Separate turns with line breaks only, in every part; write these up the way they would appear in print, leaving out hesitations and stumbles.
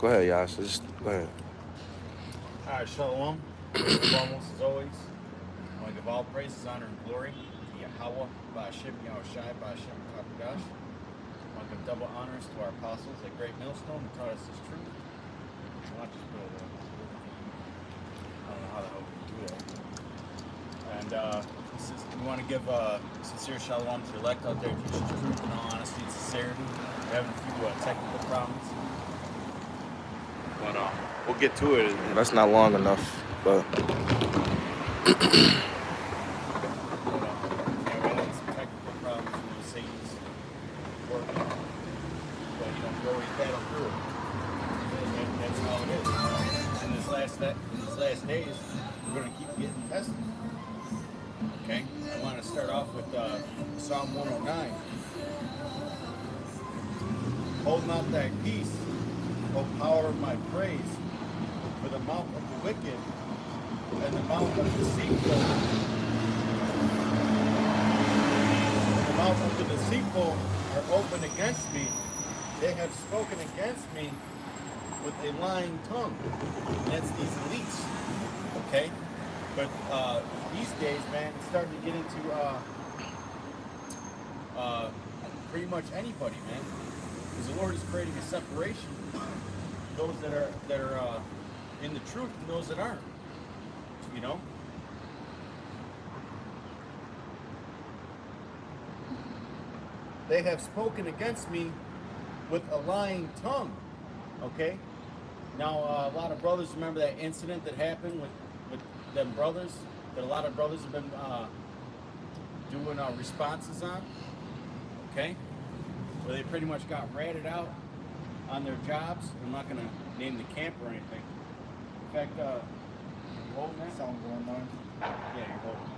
Go ahead, Yash. Just go ahead.
All right, Shalom. First and foremost, as always, I want to give all praises, honor, and glory to Yahweh, Ba'ashem, Yahushai, Ba'ashem, Kakudash. I want to give double honors to our apostles, that great millstone who taught us this truth. I'll just put it there. I don't know how the hell we can do that. And we want to give sincere shalom to the elect out there, teaching the truth in all honesty and sincerity. We're having a few technical problems. But we'll get to it.
That's not long enough, but.
Yeah, we're having some technical problems with Satan's working. But we always battle through it. And that's how it is. In these last days, we're going to keep getting tested. Okay? I want to start off with Psalm 109. Hold not thy peace, O power of my praise, for the mouth of the wicked and the mouth of the deceitful. The mouth of the deceitful are open against me. They have spoken against me with a lying tongue. And that's these elites. Okay? But these days, man, it's starting to get into pretty much anybody, man. Because the Lord is creating a separation. Those that are in the truth and those that aren't. You know? They have spoken against me with a lying tongue. Okay? Now, a lot of brothers remember that incident that happened with them brothers, that a lot of brothers have been doing responses on. Okay? Where they pretty much got ratted out on their jobs. I'm not going to name the camp or anything. In fact, you holding that?
Psalm 109.
Yeah, you're holding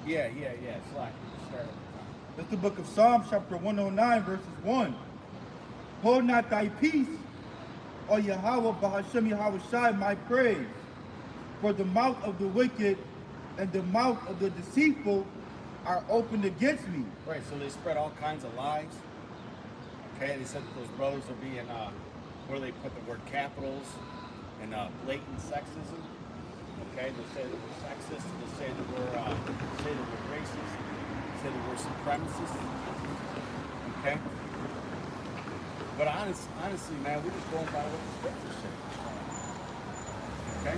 it. Yeah. Slack. Start at the top.
That's the book of Psalms, chapter 109, verses 1. Hold not thy peace, O Yahweh, Ba'ashem Yahushai, my praise. For the mouth of the wicked and the mouth of the deceitful are opened against me.
Right, so they spread all kinds of lies. Okay, they said that those brothers are being, where they put the word capitals and blatant sexism. Okay, they say that we're sexist, they say that we're racist, they say that we're supremacists. Okay? But honestly, man, we're just going by what the scriptures say. Okay?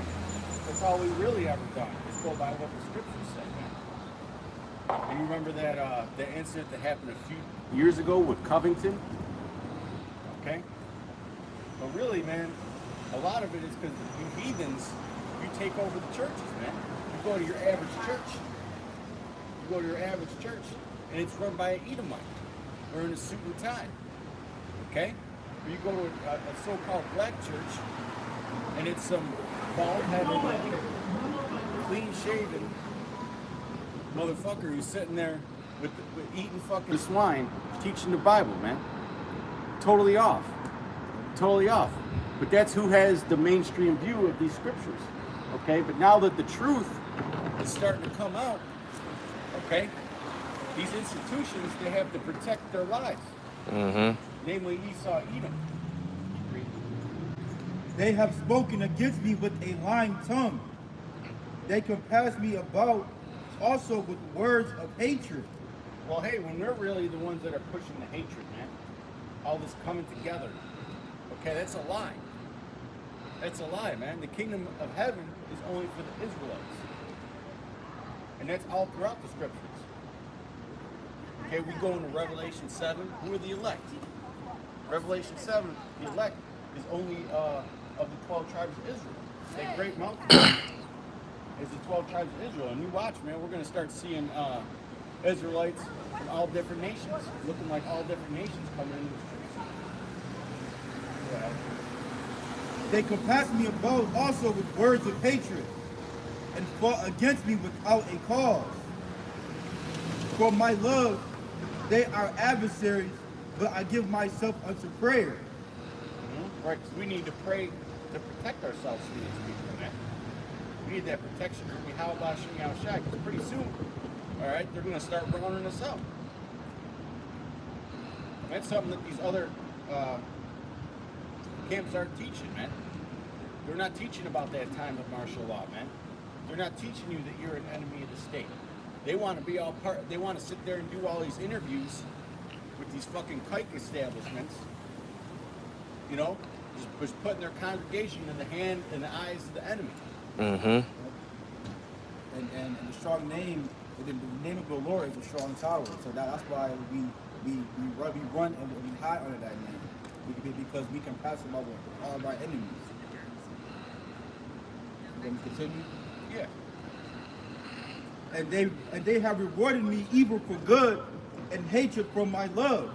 That's all we really ever done, is go by what the scriptures say, man. And you remember that the incident that happened a few years ago with Covington? Okay? But really, man, a lot of it is because you heathens, you take over the churches, man. You go to your average church. You go to your average church, and it's run by an Edomite. Wearing a suit and tie. Okay? Or you go to a so-called black church, and it's some bald-headed, clean-shaven motherfucker who's sitting there with eating fucking swine, teaching the Bible, man. Totally off. Totally off. But that's who has the mainstream view of these scriptures. Okay? But now that the truth is starting to come out, okay, these institutions, they have to protect their lives.
Mm-hmm.
Namely Esau, Edom.
They have spoken against me with a lying tongue. They compass me about also with words of hatred.
Well, hey, when they're really the ones that are pushing the hatred, man, all this coming together, okay, that's a lie. That's a lie, man. The kingdom of heaven is only for the Israelites. And that's all throughout the scriptures. Okay, we go into Revelation 7. Who are the elect? Revelation 7, the elect is only of the 12 tribes of Israel. That great mountain is the 12 tribes of Israel. And you watch, man, we're going to start seeing Israelites from all different nations, looking like all different nations coming into the streets.
They compass me about also with words of hatred, and fought against me without a cause. For my love, they are adversaries, but I give myself unto prayer.
Mm-hmm. Right, because we need to pray to protect ourselves from these people, man. We need that protection from Yahweh Shem Yahushai, because pretty soon, all right, they're going to start rounding us up. That's something that these other camps aren't teaching, man. They're not teaching about that time of martial law, man. They're not teaching you that you're an enemy of the state. They want to be all part. They want to sit there and do all these interviews with these fucking kike establishments. You know, just putting their congregation in the hand and the eyes of the enemy.
Mm-hmm.
And the strong name, the name of the Lord is a strong tower. So that's why we run and we hide under that name, because we can pass them over all of our enemies. Let me continue.
Yeah.
And they have rewarded me evil for good and hatred for my love.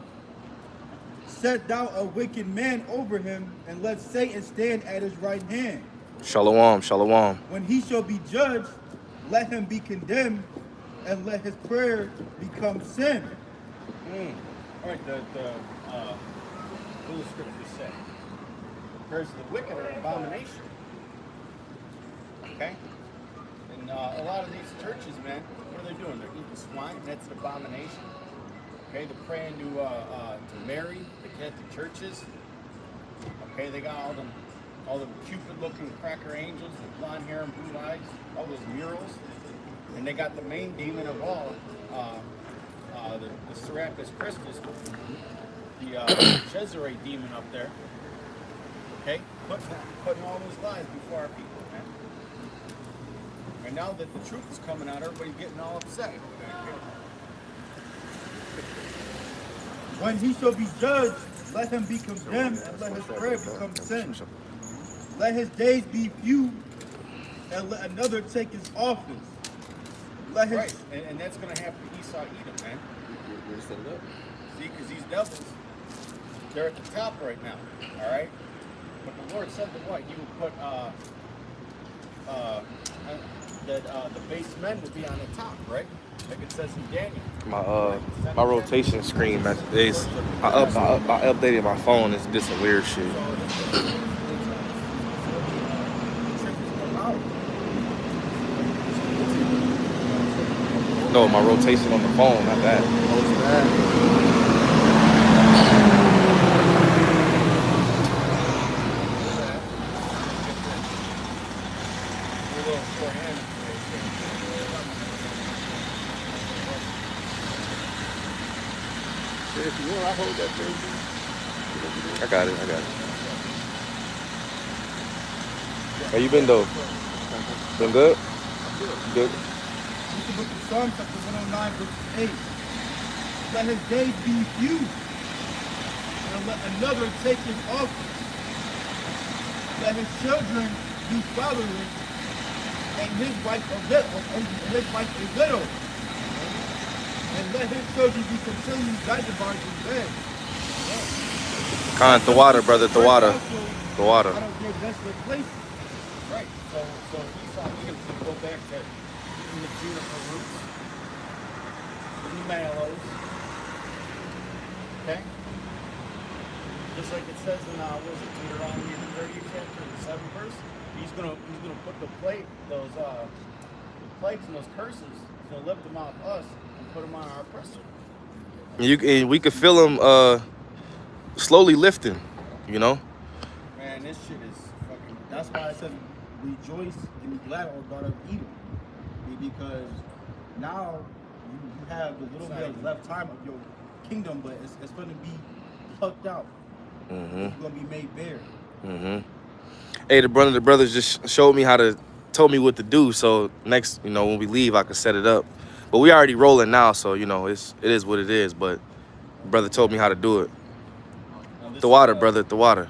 Set thou a wicked man over him, and let Satan stand at his right hand.
Shalom, shalom.
When he shall be judged, let him be condemned, and let his prayer become sin.
All right, what does the scripture say? Prayers of the wicked are an abomination. Okay? And a lot of these churches, man, what are they doing? They're eating swine. That's an abomination. Okay, they're praying to Mary, the Catholic churches. Okay, they got all the Cupid-looking cracker angels with blonde hair and blue eyes, all those murals, and they got the main demon of all, the Serapis Christus, the Cesare demon up there. Okay, putting all those lies before our people, man. And now that the truth is coming out, everybody's getting all upset.
When he shall be judged, let him be condemned, and let his prayer become sin. Let his days be few, and let another take his office. Let his
Right, and that's going to happen to Esau Edom, man. See, because these devils, they're at the top right now, all right? But the Lord said that what? He would put, the base men would be on the top, right? Like it says in Daniel.
My rotation screen I updated my phone. It's did some weird shit. No, my rotation on the phone, not that.
If you want, I hold that thing.
I got it. How you been though? Been good? Good.
This is the book of Psalms, chapter 109, verse 8. Let his days be few, and let another take his office. Let his children be fatherless, and his wife a widow. And let his children be continually vagabonds in bed.
Khan, the water, brother, the water. The water.
I don't get desolate places.
Right. So Esau Edom can go back to eating the juniper roots, the mallows. Okay? Just like it says in what is it, Deuteronomy the 30th chapter, the 7th verse. He's gonna put the plagues and those curses, he's gonna lift them off us and put them on our oppressor.
And we could feel them slowly lifting, you know?
Man, this shit is fucking.
That's why it says, rejoice and be glad, O daughter of Edom. Because now you have the little bit of left time of your kingdom, but it's going to be plucked out.
Mm-hmm.
It's going to be made bare.
Mm-hmm. Hey, the brothers just showed me told me what to do. So next, when we leave, I can set it up. But we already rolling now, so it is what it is. But brother told me how to do it. The water, brother, the water.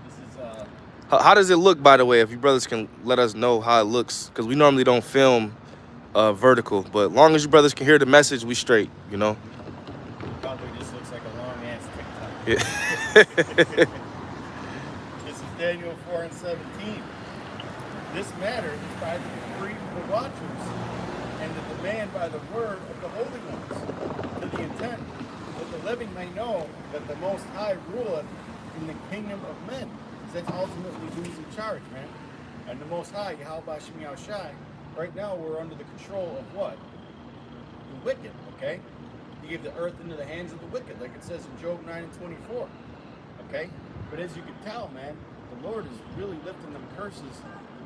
This is
How does it look, by the way? If you brothers can let us know how it looks, because we normally don't film vertical. But long as you brothers can hear the message, we straight,
Probably just looks like a long ass TikTok.
Yeah.
This is Daniel 4:17. This matter is by the decree of the watchers and the demand by the word of the holy ones, to the intent that the living may know that the Most High ruleth in the kingdom of men. That's ultimately who's in charge, man. And the Most High, Yahweh Shem Yahushai, right now we're under the control of what? The wicked, okay? He gave the earth into the hands of the wicked, like it says in Job 9:24. Okay? But as you can tell, man, the Lord is really lifting them curses,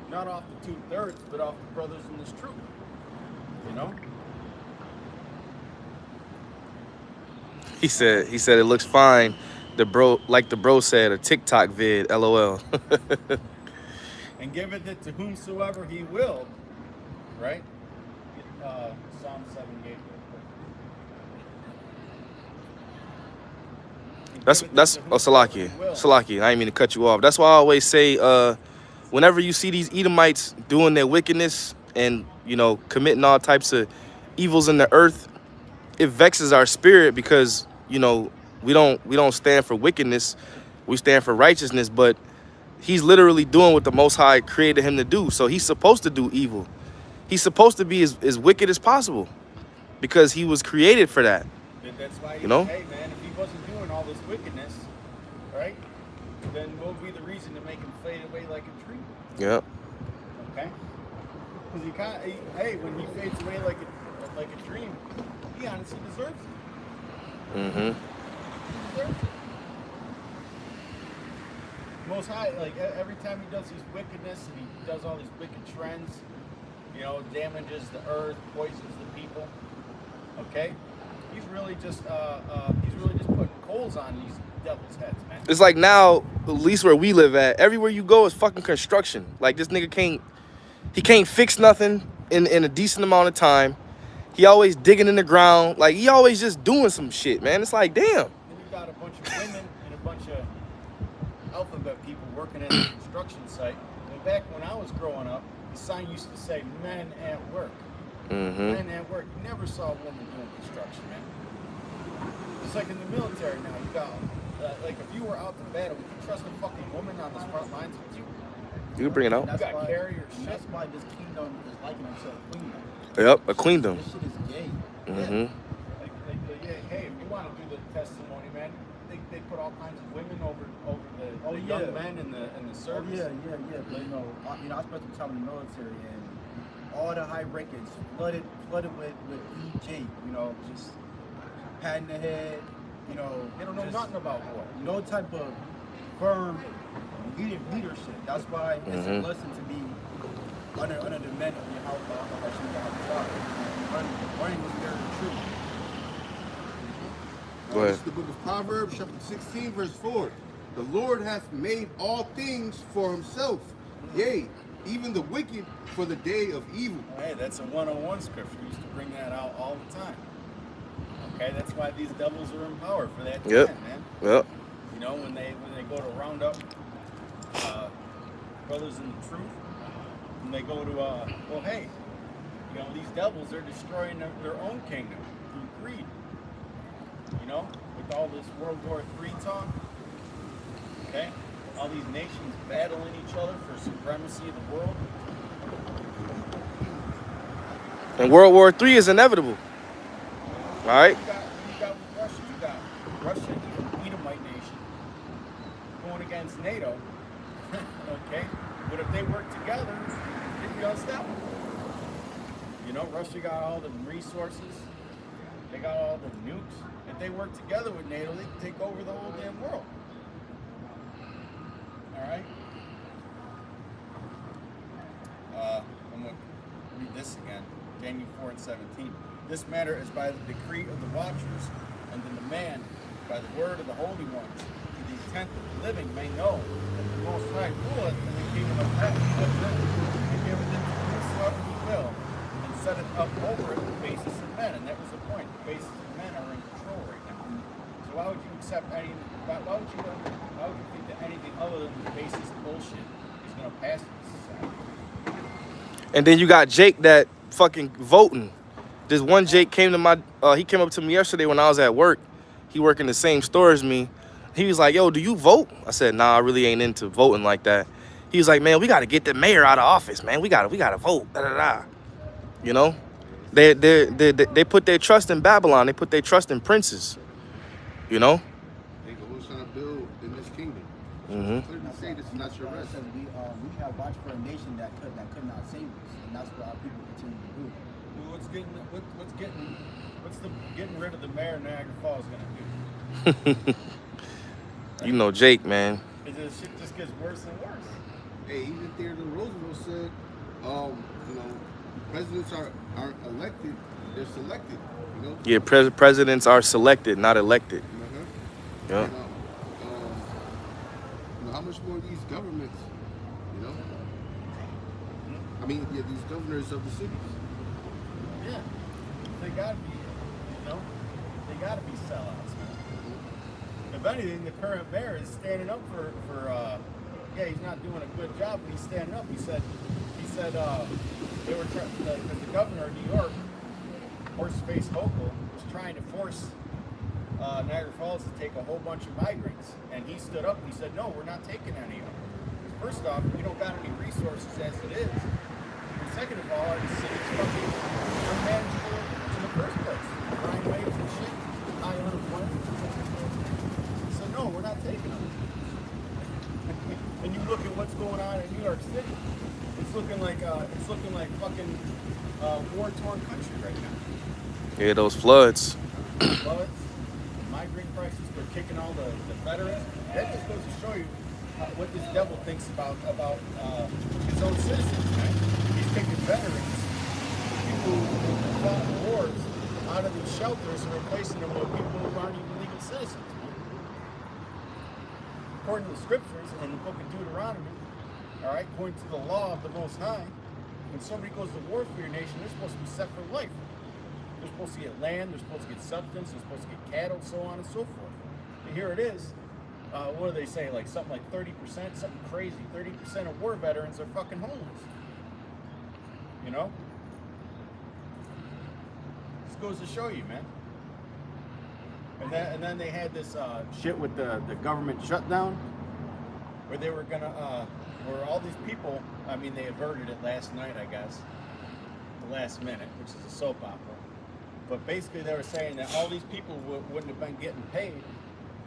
not off the 2/3, but off the brothers in this truth. You know?
He said it looks fine. The bro said, a TikTok vid, LOL.
And giveth it to whomsoever he will, right? Psalm 78.
That's Salaki. I didn't mean to cut you off. That's why I always say, whenever you see these Edomites doing their wickedness and, you know, committing all types of evils in the earth, it vexes our spirit because, you know, we don't stand for wickedness. We stand for righteousness, but he's literally doing what the Most High created him to do. So he's supposed to do evil. He's supposed to be as wicked as possible because he was created for that.
That's why
you know?
Hey, man, if he wasn't doing all this wickedness, right, then what would be the reason to make him fade away like a tree?
Yep.
Okay? Because he can't, hey, when he fades away like a dream, he honestly deserves it.
Mm-hmm.
Most High, like every time he does his wickedness and he does all these wicked trends, you know, damages the earth, poisons the people. Okay, he's really just putting coals on these devil's heads, man.
It's like now, at least where we live at, everywhere you go is fucking construction. Like this nigga can't fix nothing in a decent amount of time. He always digging in the ground. Like he always just doing some shit, man. It's like, damn.
Then you got a bunch of women and a bunch of alphabet people working at a construction site. And back when I was growing up, the sign used to say "men at work."
Mm-hmm.
Men at work. You never saw a woman doing construction, man. It's like in the military now. You got like if you were out to battle, would you trust a fucking woman on the front lines with you?
You can bring it out.
You got carrier shit.
That's why this kingdom is liking himself a queendom.
Yep, a queendom.
This shit is gay.
Mm-hmm.
Yeah, hey, if you want to do the testimony, man, they put all kinds of women over the young men in the service.
Oh, yeah. But I spent some time in the military and all the high rankings flooded with EJ, just patting the head,
They don't know nothing about war.
No type of firm leadership. That's why it's a blessing to be under the men of your house, running with their truth.
Go ahead.
This is the book of Proverbs, chapter 16, verse 4. The Lord hath made all things for himself, yea, even the wicked for the day of evil.
Hey, that's a 101 scripture. We used to bring that out all the time. Okay, that's why these devils are in power for that time, man.
Yep.
When they go to round up brothers in the truth, and they go to hey, these devils, they're destroying their own kingdom through greed. With all this World War III talk, okay, all these nations battling each other for supremacy of the world.
And World War III is inevitable. All right.
You got Russia. You got Russia, the Edomite nation, going against NATO. Okay, but if they work together, they'd be unstoppable. Russia got all the resources. They got all the nukes. If they work together with NATO, they can take over the whole damn world. All right. I'm going to read this again. Daniel 4:17. This matter is by the decree of the watchers and the demand by the word of the holy ones, to the intent that the living may know that the Most High ruleth in the kingdom of heaven, and giveth it to whosoever he will, and setteth up over it the basis of men. And that was the point. The basis of men are in control right now. So why would you accept any? Why would you think that anything other than the basis of bullshit is going to pass in this society?
And then you got Jake that fucking voting. This one Jake came to he came up to me yesterday when I was at work. He worked in the same store as me. He was like, yo, do you vote? I said, nah, I really ain't into voting like that. He was like, man, we got to get the mayor out of office, man. We got to vote. Da, da, da. They put their trust in Babylon. They put their trust in princes.
They go, who's trying to build in this kingdom?
Mm-hmm.
Clearly say this is not your rest.
We have watched for a nation that could not save us, and that's what our people continue to do.
Well, what's getting rid of the mayor of Niagara Falls going to do?
Jake, man.
This shit just gets worse and worse.
Hey, even Theodore Roosevelt said, you know, presidents aren't elected, they're selected, you know?
Yeah, presidents are selected, not elected. Yeah.
And, you know, how much more these governments, you know? I mean, yeah, these governors of the cities.
Yeah. They gotta be, you know, they gotta be sellouts, man. If anything, the current mayor is standing up for yeah, he's not doing a good job, but he's standing up. He said they were trying, the governor of New York, Horseface Hochul, was trying to force Niagara Falls to take a whole bunch of migrants, and he stood up and he said, no, we're not taking any of them. First off, we don't got any resources as it is. And second of all, our city's fucking unmanageable in the first place. Crime waves and shit, high unemployment. So no, we're not taking them. And you look at what's going on in New York City, it's looking like fucking war-torn country right now.
Yeah, those floods.
Floods, migrant crisis, they're kicking all the veterans. That just goes to show you what this devil thinks about his own citizens, man. He's taking veterans, people who fought in wars, out of these shelters and replacing them with people who aren't even legal citizens. According to the scriptures in the book of Deuteronomy, all right, according to the law of the Most High, when somebody goes to war for your nation, they're supposed to be set for life. They're supposed to get land, they're supposed to get substance, they're supposed to get cattle, so on and so forth. And here it is. What do they say? Like something like 30%, something crazy. 30% of war veterans are fucking homeless. You know? This goes to show you, man. And then they had this shit with the government shutdown, where they were gonna, where all these people, I mean, they averted it last night, I guess, the last minute, which is a soap opera. But basically, they were saying that all these people wouldn't have been getting paid,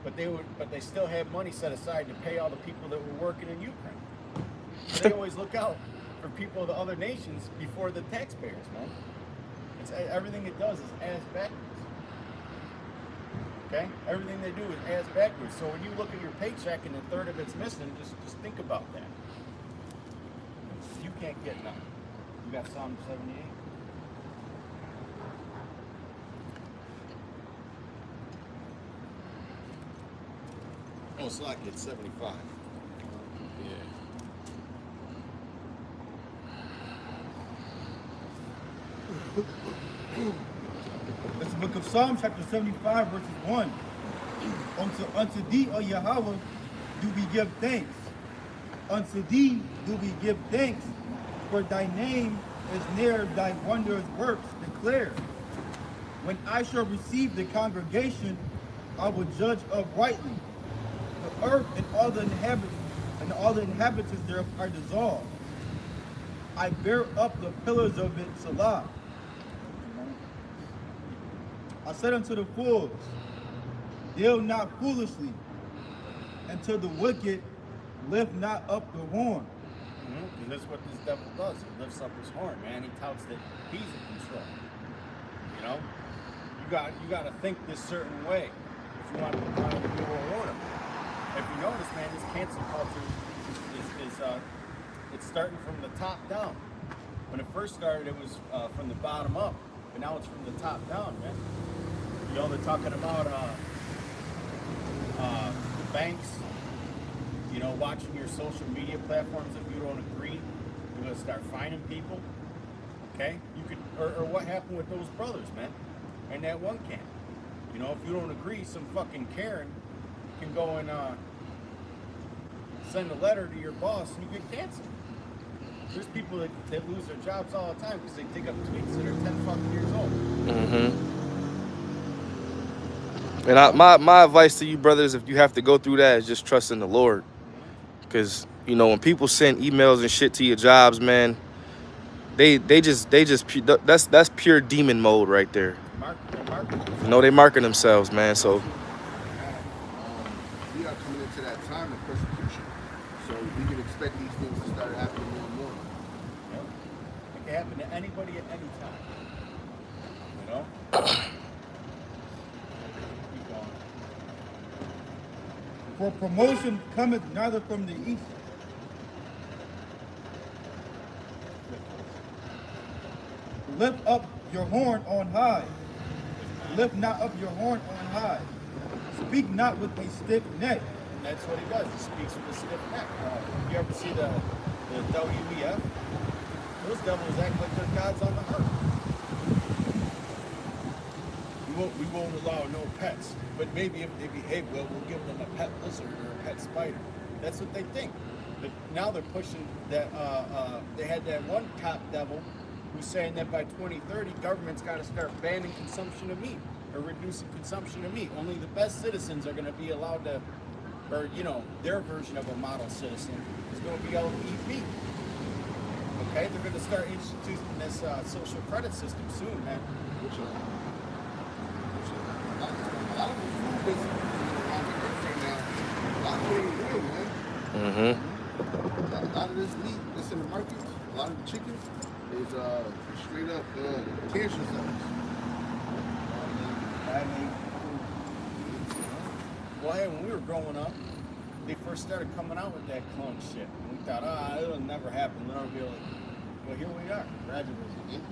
but they still had money set aside to pay all the people that were working in Ukraine. So they always look out for people of the other nations before the taxpayers, man. It's everything it does is ass backwards. Okay? Everything they do is ass backwards. So when you look at your paycheck and a third of it's missing, just think about that. You can't get nothing. You got Psalm 78.
Oh, it's like it's 75. Yeah.
That's the book of Psalms, chapter 75, verses 1. Unto thee, O Yahweh, do we give thanks. Unto thee do we give thanks, for thy name is near thy wondrous works declare. When I shall receive the congregation, I will judge uprightly. The earth and all the inhabitants thereof are dissolved. I bear up the pillars of it, Salah. I said unto the fools, deal not foolishly, and to the wicked lift not up the horn.
And that's what this devil does. He lifts up his horn, man. He touts that he's in control. You know, you got to think this certain way if you want to be part of the new world order. If you notice, man, this cancel culture is it's starting from the top down. When it first started, it was from the bottom up, but now it's from the top down, man. You know, they're talking about the banks. You know, watching your social media platforms. If you don't agree, you're gonna start fining people. Okay, you could, or what happened with those brothers, man, in that one camp. You know, if you don't agree, some fucking Karen can go and send a letter to your boss and you get canceled. There's people that lose their jobs all the time because they dig up tweets that are 10 fucking years old.
Mm-hmm. And my advice to you brothers, if you have to go through that, is just trust in the Lord. Because, you know, when people send emails and shit to your jobs, man, that's pure demon mode right there. You know, they marking themselves, man. So
We are coming into that time of persecution, so we can expect these things to start happening more and more.
Yep. It can happen to anybody at any time. You know? Keep going.
For promotion cometh neither from the east. Lift up your horn on high. Lift not up your horn on high. Speak not with a stiff neck.
And that's what he does. He speaks with a stiff neck. You ever see the WEF? Those devils act like they're gods on the earth. We won't allow no pets. But maybe if they behave well, we'll give them a pet lizard or a pet spider. That's what they think. But now they're pushing that. They had that one top devil who's saying that by 2030, government's got to start banning consumption of meat or reducing consumption of meat. Only the best citizens are going to be allowed to, or their version of a model citizen is going to be able to eat meat. Okay, they're going to start instituting this social credit system soon, man.
A lot of the food that's on the earth right now, a lot of it ain't real, man.
Mm-hmm.
A lot of this meat that's in the markets, a lot of the chicken is straight up cancer cells.
Well, hey, when we were growing up, they first started coming out with that clone shit. And we thought, it'll never happen. Then I'll be like, well, here we are, graduating.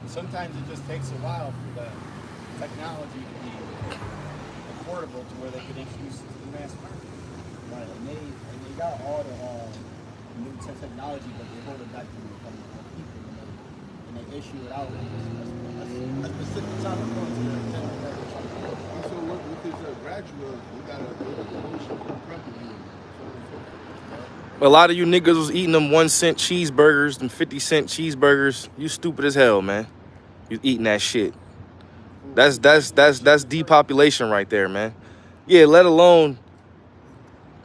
And sometimes it just takes a while for the technology to be affordable to where they can introduce it to the mass market.
Right, and they got all the new technology, but they hold it back from the people, and they issue it out a specific time of going to the
And so with this graduate, we got to go to the motion for prep review.
A lot of you niggas was eating them 1-cent cheeseburgers, them 50-cent cheeseburgers. You stupid as hell, man. You eating that shit. That's depopulation right there, man. Yeah, let alone,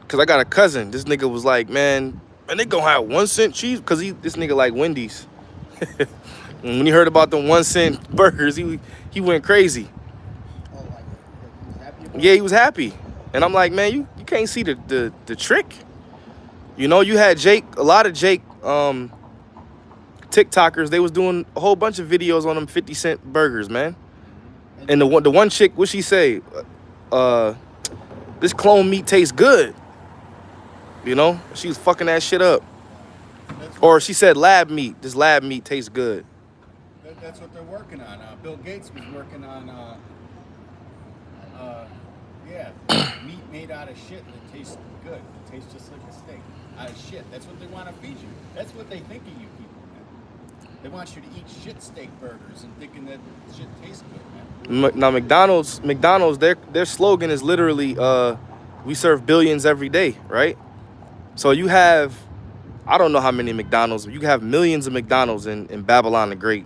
cause I got a cousin. This nigga was like, man, they gonna have 1-cent cheese, cause this nigga like Wendy's. And when he heard about the 1-cent burgers, he went crazy. Yeah, he was happy. And I'm like, man, you can't see the trick. You know, you had a lot of Jake TikTokers. They was doing a whole bunch of videos on them 50-cent burgers, man. And the one chick, what she say? This clone meat tastes good. You know, she was fucking that shit up. Or she said lab meat. This lab meat tastes good.
That's what they're working on. Bill Gates was working on, meat made out of shit that tastes good. It tastes just like a steak. Out of shit. That's what they want to feed you. That's what they think of you people, man. They want you to eat shit steak burgers and thinking that shit tastes good, man.
Now McDonald's, their slogan is literally, we serve billions every day, right? So you have, I don't know how many McDonald's, but you have millions of McDonald's in Babylon the Great,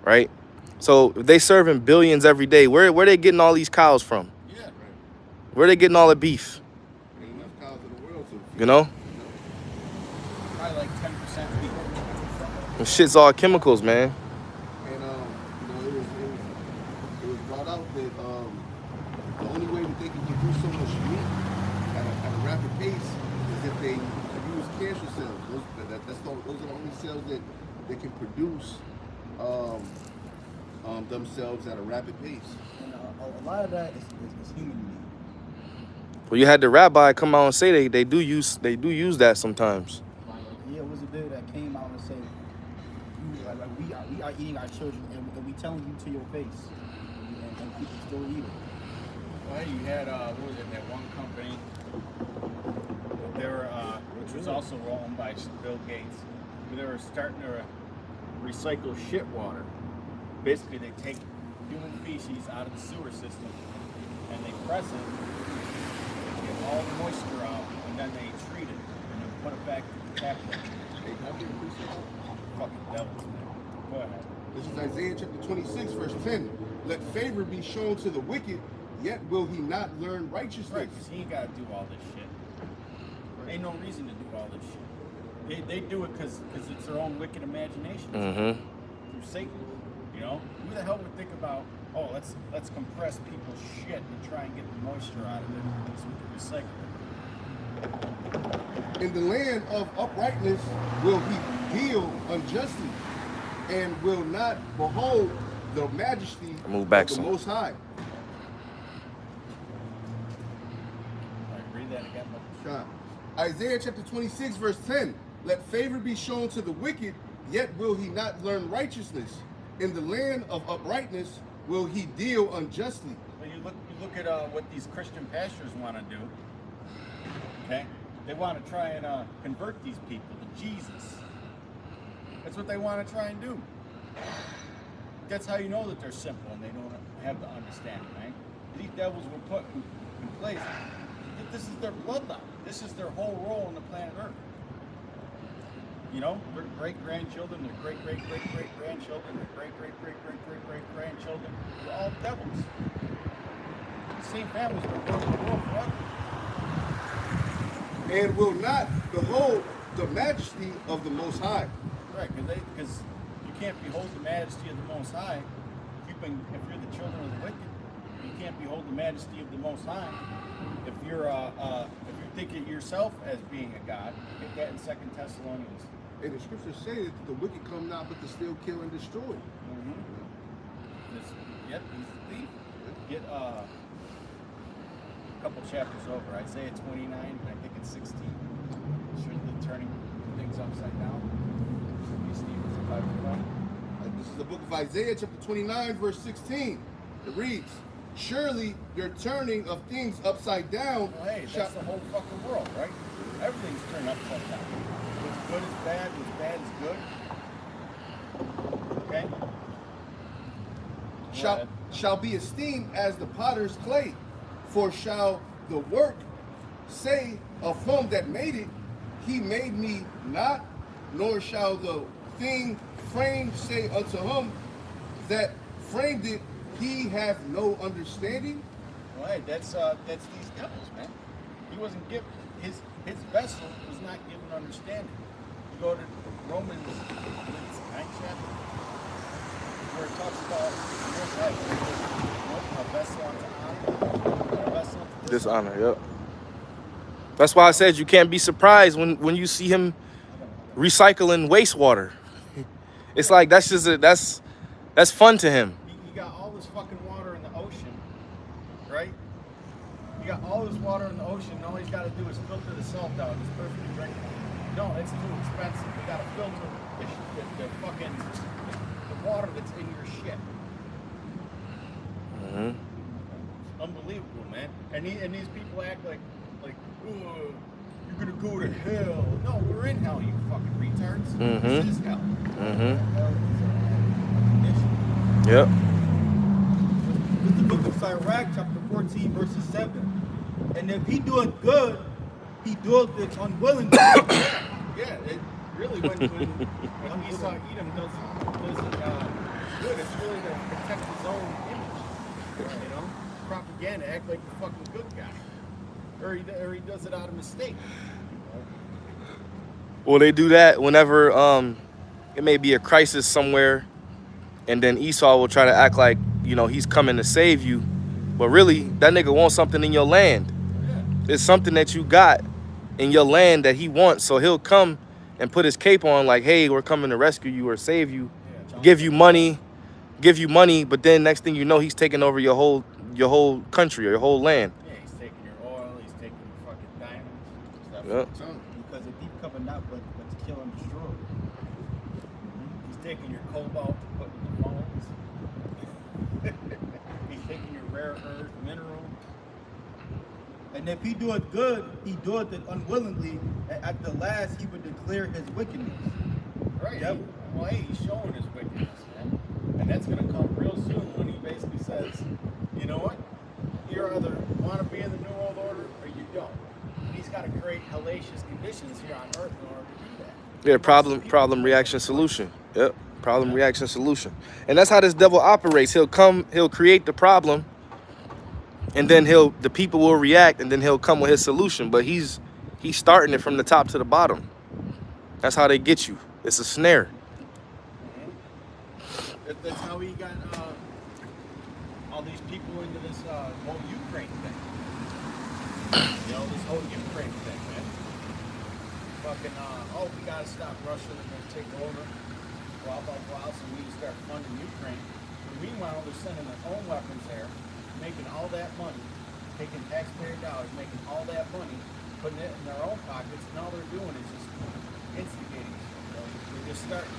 right? So if they serving billions every day, where they getting all these cows from?
Yeah, right.
Where they getting all the beef?
Ain't enough cows in the world to
You know?
Probably like 10% beef.
And shit's all chemicals, man.
And it was brought out that the only way that they can produce so much meat at a rapid pace is if they use cancer cells. Those are the only cells that can produce themselves at a rapid pace.
And a lot of that is human meat.
Well, you had the rabbi come out and say they do use that sometimes.
Yeah, it was a dude that came out and said, we are eating our children, and we telling you to your face, and people still eat it.
Well, you had, what was it, that one company, they were, which was also owned by Bill Gates, they were starting to recycle shit water. Basically, they take human feces out of the sewer system, and they press it, get all the moisture out, and then they treat it, and then put it back to the tap water. Fucking devils, man. Go ahead.
This is Isaiah chapter 26, verse 10. Let favor be shown to the wicked, yet will he not learn righteousness.
Right, because he ain't got to do all this shit. Ain't no reason to do all this shit. They do it because it's their own wicked imagination.
Mm-hmm.
Through Satan, you know? Who the hell would think about, let's compress people's shit and try and get the moisture out of it so we can recycle it.
In the land of uprightness will he deal unjustly, and will not behold the majesty
Move back
of the
some.
Most High. Isaiah chapter 26, verse 10. Let favor be shown to the wicked, yet will he not learn righteousness. In the land of uprightness will he deal unjustly.
But you look at what these Christian pastors want to do. Okay, they want to try and convert these people to Jesus. That's what they want to try and do. That's how you know that they're simple and they don't have the understanding, right? These devils were put in place. This is their bloodline. This is their whole role on the planet Earth. You know, their great-grandchildren, their great-great-great-great-grandchildren, their great-great-great-great-great-grandchildren, they're all devils. The same families been running the world forever.
And will not behold the majesty of the Most High.
Right, because you can't behold the majesty of the Most High if you're the children of the wicked. You can't behold the majesty of the Most High if you're thinking of yourself as being a god. Get that in 2 Thessalonians.
And the scriptures say that the wicked come not but to steal, kill, and destroy.
Yep, he's a thief. Get a couple chapters over, Isaiah 29, I think it's 16. Surely turning things upside down.
This is the book of Isaiah, chapter 29, verse 16. It reads, surely your turning of things upside down.
Well, hey, that's the whole fucking world, right? Everything's turned upside down. What's good is bad, what's bad is good. Okay?
Shall be esteemed as the potter's clay. For shall the work say of him that made it, he made me not, nor shall the thing framed say unto him that framed it, he hath no understanding.
Well, hey, that's these devils, man. He wasn't given his vessel was not given understanding. You go to Romans 9th chapter, where it talks about a vessel unto honor, and a vessel unto
Dishonor, yep. That's why I said you can't be surprised when you see him recycling wastewater. It's like that's fun to him.
You got all this fucking water in the ocean, right? You got all this water in the ocean, and all he's got to do is filter the salt out. It's perfectly drinkable. No, it's too expensive. You got to filter the fucking the water that's in your shit. Unbelievable, man. And these people act like, oh, you're gonna go to hell. No, we're in hell, you fucking retards. This is hell. Hell is
Yep.
This is the book of Sirach, chapter 14, verses 7. And if he doeth good, he doeth it unwillingly.
Yeah, it really when Esau Edom does good, it's really to protect his own image. You know, propaganda, act like the fucking good guy, or he does it out of mistake.
Well, they do that whenever it may be a crisis somewhere, and then Esau will try to act like, you know, he's coming to save you, but really that nigga wants something in your land.
Yeah.
It's something that you got in your land that he wants, so he'll come and put his cape on like, hey, we're coming to rescue you or save you, give you money, but then next thing you know, he's taking over your whole country or your whole land.
Yeah, he's taking your oil, he's taking your fucking diamonds, stuff.
Yep.
Because they keep coming out but to kill and destroy.
He's taking your cobalt to put in the phones. He's taking your rare earth mineral.
And if he doeth good, he doeth it unwillingly, and at the last he would declare his wickedness.
Right. Yep. Well, hey, he's showing his wickedness, man. And that's going to come real soon when he basically says, you know what? You either want to be in the New World Order or you don't. And he's got to create hellacious conditions here on Earth in order to do that.
Yeah, problem, reaction, solution. Yep, problem, reaction, solution. And that's how this devil operates. He'll create the problem, and then the people will react, and then he'll come with his solution. But he's starting it from the top to the bottom. That's how they get you. It's a snare.
That's how he got all these people into this whole Ukraine thing. You know, this whole Ukraine thing, man. Fucking, we gotta stop Russia, they're gonna take over. Blah, blah, blah, so we need to start funding Ukraine. But meanwhile, they're sending their own weapons there, making all that money, taking taxpayer dollars, making all that money, putting it in their own pockets, and all they're doing is just instigating. You know, they're just starting.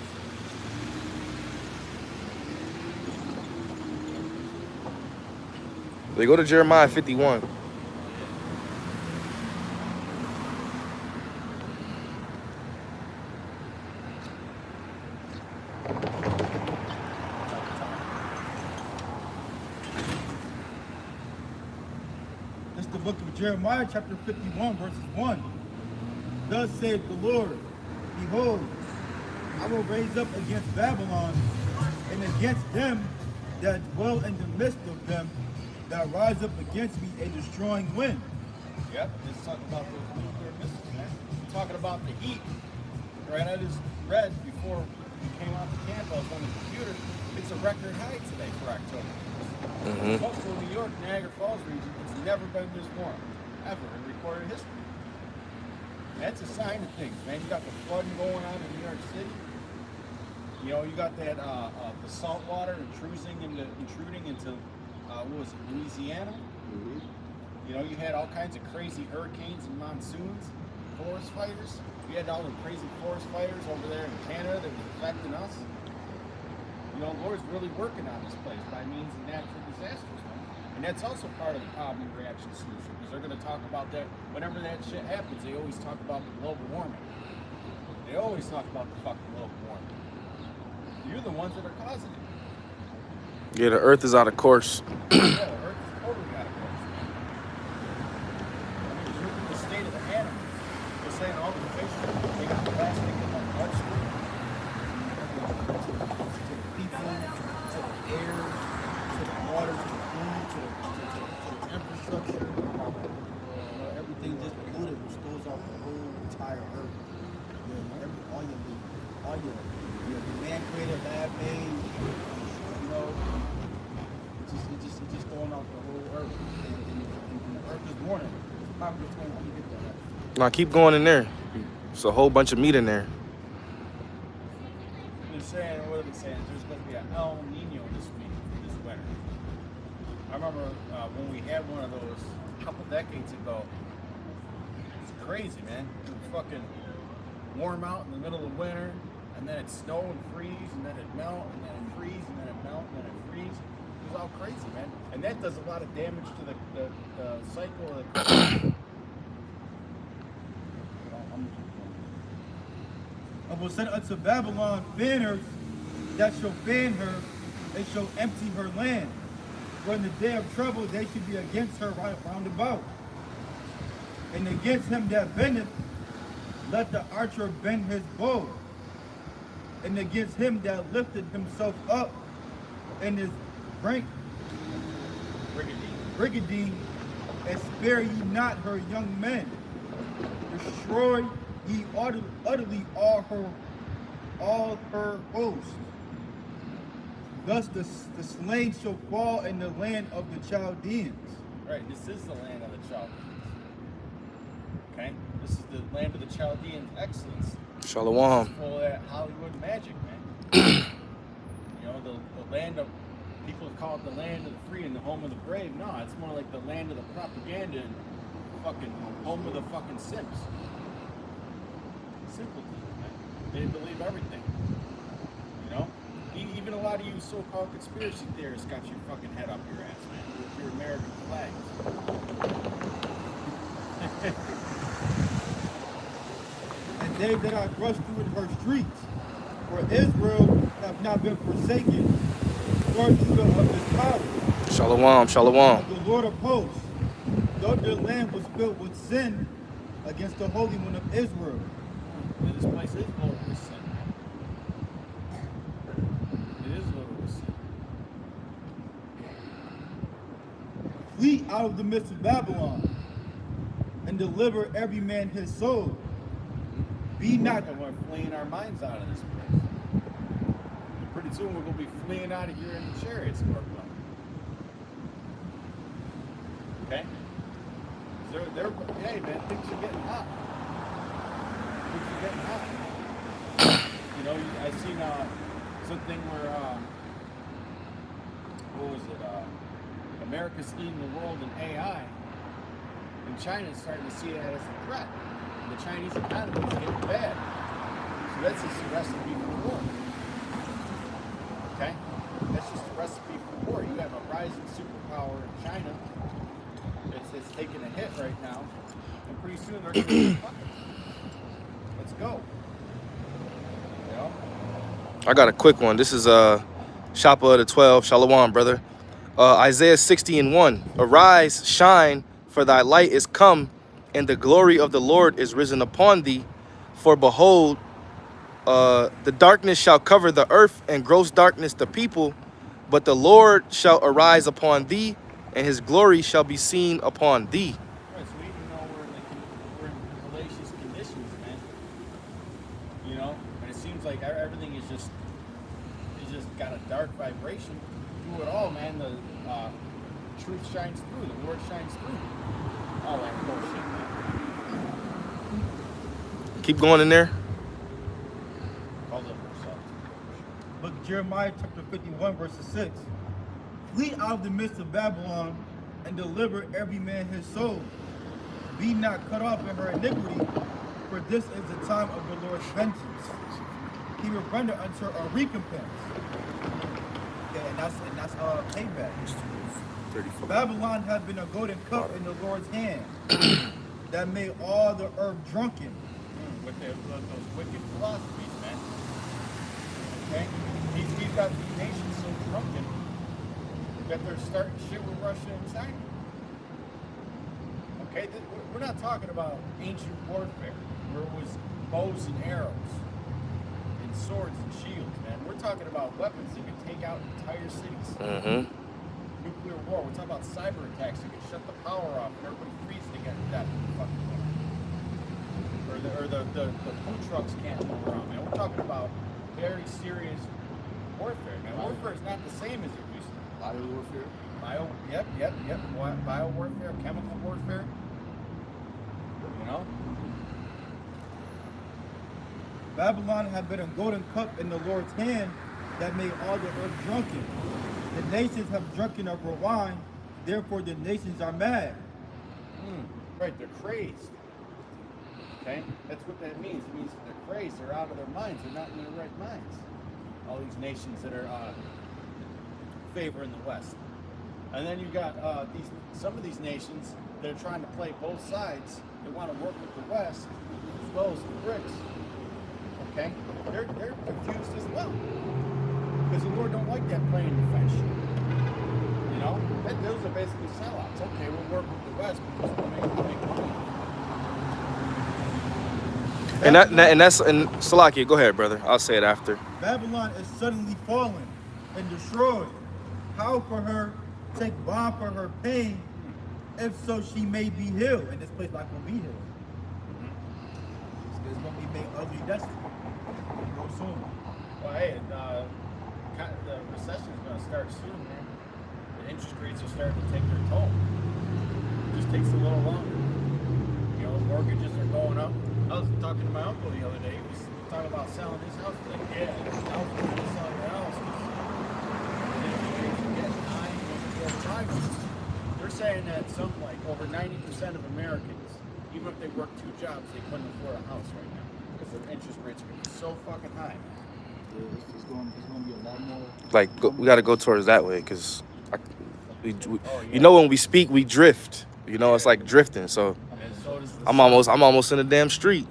They go to Jeremiah 51.
It's the book of Jeremiah, chapter 51, verses 1. Thus saith the Lord, behold, I will raise up against Babylon and against them that dwell in the midst of them that rise up against me a destroying wind.
Yep, it's talking about those nuclear missiles, man. We're talking about the heat. Right, I just read before we came out to camp, I was on the computer, it's a record high today for October. Coastal New York, Niagara Falls region, it's never been this warm, ever, in recorded history. That's a sign of things, man. You got the flooding going on in New York City. You know, you got that the salt water intruding into what was it, Louisiana? You know, you had all kinds of crazy hurricanes and monsoons, forest fires. You had all the crazy forest fires over there in Canada that was affecting us. You know, Lord's really working on this place by means of natural disasters, man. And that's also part of the problem reaction solution, because they're going to talk about that whenever that shit happens. They always talk about the global warming. They always talk about the fucking global warming. You're the ones that are causing it.
Yeah, the earth is out of course.
Yeah, the earth is totally out of course, man. I mean, just look at the state of the animals. They're saying all the fish, they got plastic in their bloodstream.
To the people, to the air, to the water, to the food, to the infrastructure. You know, everything just polluted, which goes off the whole entire earth. You know, all your man-created, lab-made, you know, it's just going off the whole earth. And the earth is warning. It's probably just going to get that.
Now keep going in there. It's a whole bunch of meat in there.
They're saying, what are they saying? There's going to be an El Nino this winter. I remember when we had one of those a couple decades ago. It's crazy, man. It was fucking warm out in the middle of winter, and then it snow and freeze, and then it melt, and then it freeze, and then it melt, and then it freeze. It was all crazy, man. And that does a lot of damage to the cycle of the
I will send unto Babylon fanners that shall fan her, they shall empty her land. For in the day of trouble they should be against her round about. And against him that bendeth, let the archer bend his bow. And against him that lifted himself up in his brigandine, and spare ye not her young men. Destroy ye utterly all her hosts. Thus the slain shall fall in the land of the Chaldeans.
Right, this is the land of the Chaldeans. Okay? This is the land of the Chaldeans' excellence.
Shalom.
It's full of that Hollywood magic, man. You know, the land of, people call it the land of the free and the home of the brave. No, it's more like the land of the propaganda and fucking home of the fucking simps. Simple things, man. They believe everything. You know? Even a lot of you so-called conspiracy theorists got your fucking head up your ass, man, with your American flags.
And they that I thrust through in her streets, for Israel have not been forsaken, nor Judah of his power.
Shalom, shalom.
The Lord of hosts, though their land was filled with sin against the Holy One of Israel.
And this place is loaded with sin, man. It is loaded with sin.
Flee out of the midst of Babylon, and deliver every man his soul. Be not.
And we're fleeing our minds out of this place. And pretty soon we're going to be fleeing out of here in the chariots, Lord willing. Okay? Hey, man, things are getting hot. Things are getting hot. You know, I seen something where, what was it? America's leading the world in AI. And China is starting to see that as a threat. And the Chinese economy is getting bad. So that's just a recipe for war. Okay? That's just a recipe for war. You have a rising superpower in China. It's taking a hit right now. And pretty soon they're going to be fucking. Let's go. You know?
I got a quick one. This is Shopper of the 12. Shalom, brother. Isaiah 60:1. Arise, shine, for thy light is come, and the glory of the Lord is risen upon thee. For behold, the darkness shall cover the earth, and gross darkness the people. But the Lord shall arise upon thee, and his glory shall be seen upon thee.
Right, so we even know we're in hellacious conditions, man. You know, and it seems like everything is just got a dark vibration through it all, man. The truth shines through, the word shines through. All that bullshit, man.
Keep going in there.
Call it ourselves.
Look, Jeremiah chapter 51, verses 6. Flee out of the midst of Babylon and deliver every man his soul. Be not cut off in her iniquity, for this is the time of the Lord's vengeance. He will render unto her a recompense. Okay, and that's payback.
34.
Babylon has been a golden cup in the Lord's hand that made all the earth drunken.
With those wicked philosophies, man. Okay? He's got these nations so drunken that they're starting shit with Russia and China. Okay? We're not talking about ancient warfare where it was bows and arrows and swords and shields, man. We're talking about weapons that could take out entire cities.
Mm-hmm.
Nuclear war. We're talking about cyber attacks that could shut the power off and everybody freezes to get death in the fucking winter. Or the food trucks can't move around, man. We're talking about very serious warfare, man. Warfare is not the same as it used to be.
Bio warfare.
Yep. Bio warfare, chemical warfare. You know?
Babylon had been a golden cup in the Lord's hand that made all the earth drunken. The nations have drunken of her wine, therefore the nations are mad.
Right, they're crazed. Okay? That's what that means. It means that they're crazed. They're out of their minds. They're not in their right minds. All these nations that are favoring the West. And then you got some of these nations that are trying to play both sides. They want to work with the West as well as the BRICS. Okay? They're confused as well. Because the Lord don't like that playing defense shit. You know? Those are basically sellouts. Okay, we'll work with the West because we'll make money.
And Salakia, go ahead, brother. I'll say it after.
Babylon is suddenly fallen and destroyed. How for her take bond for her pain, if so she may be healed. And this place not gonna be healed. It's gonna be made ugly destiny. Go soon.
Well, hey, the recession is going to start soon, man. The interest rates are starting to take their toll. It just takes a little longer. You know, mortgages are going up. I was talking to my uncle the other day. He was talking about selling his house. He's like, yeah, I was going to sell your house because the interest rates are getting high and they're saying that something like over 90% of Americans, even if they work 2 jobs, they couldn't afford a house right now because the interest rates are going to be so fucking high.
It's going to be a lot more.
Like, we got to go towards that way because, you know, when we speak, we drift. You know, it's like drifting. So
And so does the
I'm almost in the damn street.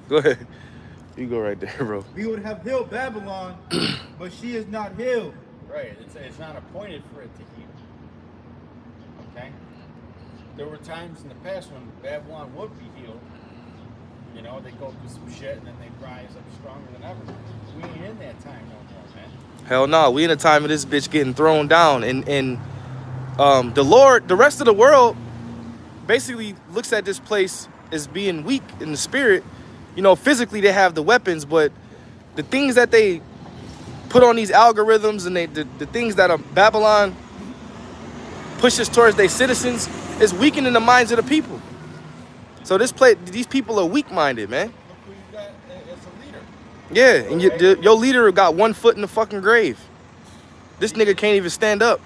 Go ahead. You go right there, bro.
We would have healed Babylon, but she is not healed.
Right, it's not appointed for it to heal. Okay? There were times in the past when Babylon would be healed. You know, they go through some shit and then they rise up stronger than ever. We ain't in that time no more, man.
Hell no, we in a time of this bitch getting thrown down, and the Lord, the rest of the world, basically looks at this place as being weak in the spirit. You know, physically they have the weapons, but the things that they put on these algorithms and the things that Babylon pushes towards their citizens is weakening the minds of the people. So these people are weak-minded, man.
Look who you got as a leader.
Yeah, and your leader got 1 foot in the fucking grave. This nigga can't even stand up.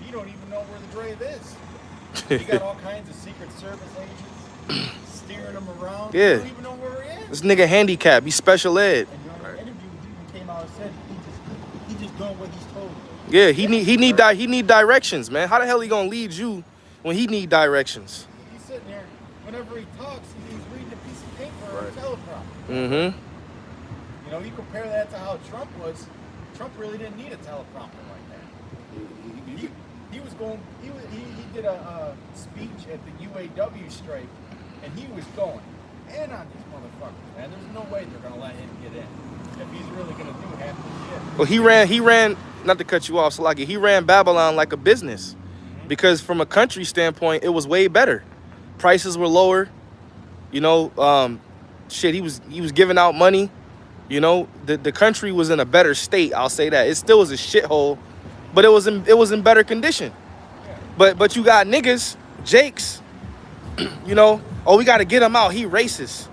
You don't even know where the grave is. You got all kinds of Secret Service agents steering him around.
Yeah.
You don't even know where he is.
This nigga handicapped. He's special ed.
And during the interview, he even came out and said he just doing what he's told.
Yeah, he need directions, man. How the hell he gonna lead you when he need directions?
He's sitting there. Whenever he talks, he's reading a piece of paper or a teleprompter.
Mm-hmm.
You know, you compare that to how Trump was. Trump really didn't need a teleprompter like that. He was going. He did a speech at the UAW strike, and he was going in on these motherfuckers. Man, there's no way they're gonna let him get in if he's really gonna do half the shit.
Well, he ran. Not to cut you off, Salaki. He ran Babylon like a business, because from a country standpoint, it was way better. Prices were lower. You know, shit. He was giving out money. You know, the country was in a better state. I'll say that. It still was a shithole, but it was in better condition. But you got niggas, Jakes. You know, oh, we got to get him out. He racist,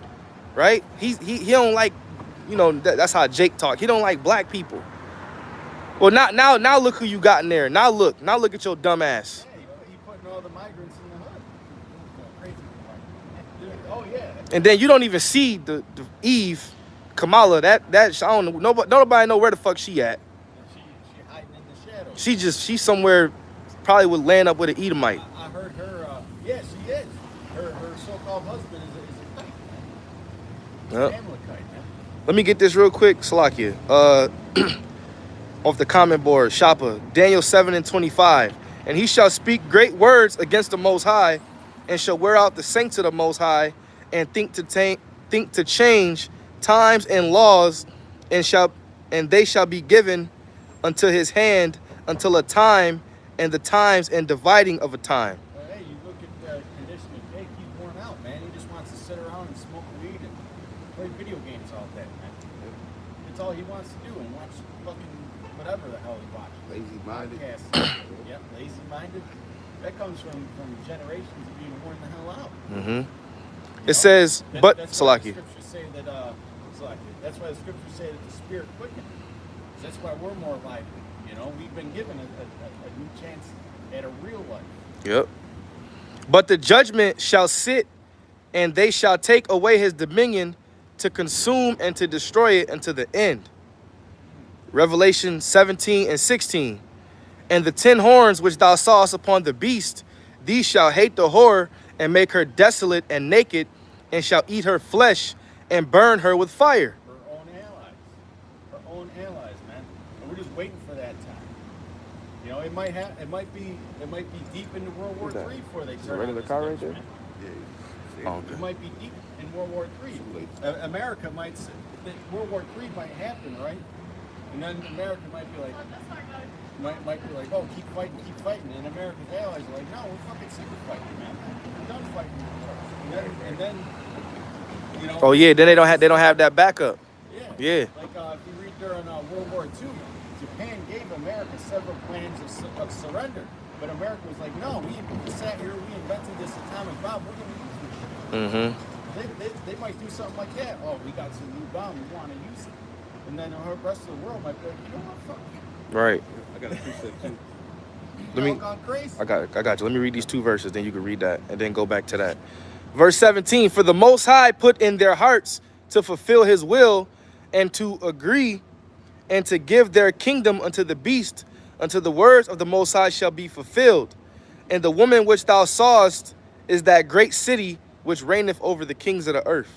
right? He don't like, you know, that's how Jake talk. He don't like black people. Well, now look who you got in there. Now look at your dumb ass.
Yeah, he putting all the migrants in the hood. Crazy. Oh yeah.
And then you don't even see the Eve, Kamala. That I don't know. Nobody know where the fuck she at.
She hiding in the shadows.
She's somewhere, probably would land up with an Edomite.
I heard her. Yeah, she is. Her so-called husband is a kite, man.
Yep.
Amalekite, man.
Let me get this real quick, Salakia. Off the comment board, Shoppa, Daniel 7:25. And he shall speak great words against the Most High, and shall wear out the saints of the Most High, and think to change times and laws, and they shall be given unto his hand until a time, and the times and dividing of a time.
Well, hey, you look at the condition of Jake, he's worn out, man. He just wants to sit around and smoke weed and play video games all day, man. That's all he wants to do, and watch fucking whatever the hell he watches.
Lazy-minded.
Podcasts. Yep, lazy-minded. That comes from generations of being worn the hell out.
Mm-hmm. It says, but
that's why the
Salaki.
scriptures say that, that's why the scriptures say that the spirit quickens. That's why we're more lively. You know, we've been given a new chance at a real life.
Yep. But the judgment shall sit, and they shall take away his dominion to consume and to destroy it unto the end. Revelation 17:16. And the 10 horns which thou sawest upon the beast, these shall hate the whore, and make her desolate and naked, and shall eat her flesh, and burn her with fire.
Her own allies. Her own allies, man. And we're just waiting for that time. You know, it might be deep into World War III before they turn
regular
on
car
this
right there?
bitch, man.
Yeah.
Oh, okay.
It might be deep in World War III. America might say that World War III might happen, right? And then America might be like, oh, keep fighting. And America's allies are like, no, we're fucking sick of fighting, man. We're done fighting. And then you know.
Oh yeah, then they don't have that backup. Yeah.
Like if you read during World War II, Japan gave America several plans of surrender, but America was like, no, we sat here, we invented this atomic bomb, we're gonna use this shit.
Mm-hmm.
They might do something like that. Oh, we got some new bomb, we want to use it. And then the rest of the world might be like, you know what, fuck you.
Right.
I got a precept too.
Let me.
Gone crazy.
I got you. Let me read these 2 verses, then you can read that, and then go back to that. Verse 17. For the Most High put in their hearts to fulfill his will, and to agree, and to give their kingdom unto the beast, until the words of the Most High shall be fulfilled. And the woman which thou sawest is that great city which reigneth over the kings of the earth.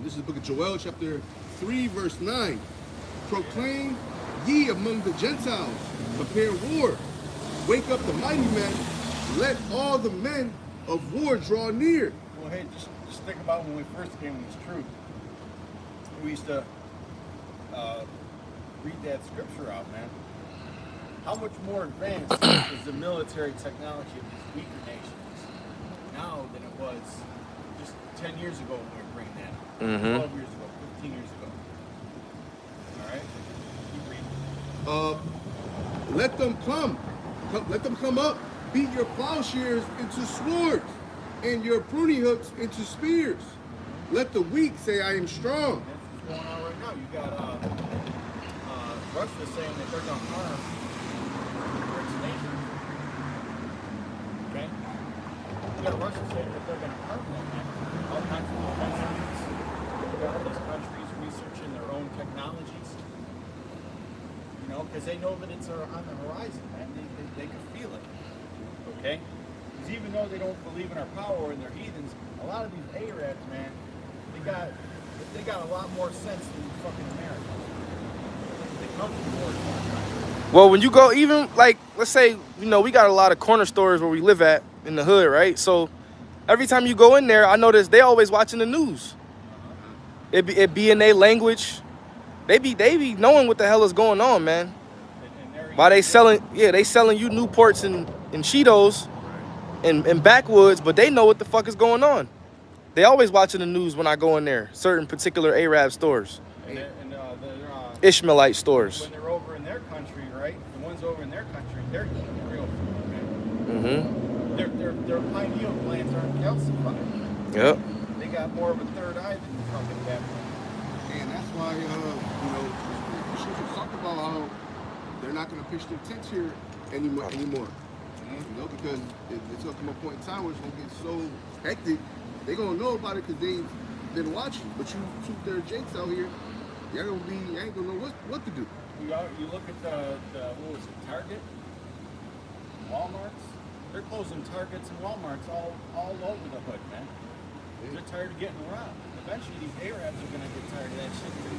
This is the book of Joel, chapter 3, verse 9. Proclaim ye among the Gentiles, prepare war. Wake up the mighty men, let all the men of war draw near.
Well, hey, just think about when we first came to this truth. We used to read that scripture out, man. How much more advanced is the military technology of these weaker nations now than it was just 10 years ago when we were bringing that up? 12 years ago, 15 years ago. All right? Keep reading.
Let them come. Let them come up. Beat your plowshares into swords and your pruning hooks into spears. Let the weak say, I am strong.
That's what's going on right now. You got Russia saying that they're going to arm for its nation. Okay? You got Russia saying that they're going to harm them, man. All kinds of countries. You got all these countries researching their own technologies. You know, because they know that it's on the horizon, man. They can feel it. Okay? Because even though they don't believe in our power and they're heathens, a lot of these Arabs, man, they got a lot more sense than fucking America. They come from war.
Well, when you go, even like, let's say, you know, we got a lot of corner stores where we live at in the hood, right? So every time you go in there, I notice they always watching the news. It be in their language. They be knowing what the hell is going on, man. Why they selling? Yeah, they selling you Newports and Cheetos and backwoods, but they know what the fuck is going on. They always watching the news when I go in there. Certain particular Arab stores, Ishmaelite stores.
When they're over in their country, right? The ones over in their country, they're eating real food, man. Their pineal glands aren't calcified.
Yep.
They got more of a third eye than the fucking Babylon.
And that's why, you know, the scriptures talk about how they're not going to pitch their tents here anymore. You know, because it's going to come a point in time where it's going to get so hectic, they're going to know about it because they've been watching. But you shoot their jakes out here, you ain't going to know what to do.
You look at the what was it, Target, Walmart's. They're closing Targets and Walmart's all over the hood, man. They're tired of getting robbed. Eventually, these Arabs are going to get tired of that shit too.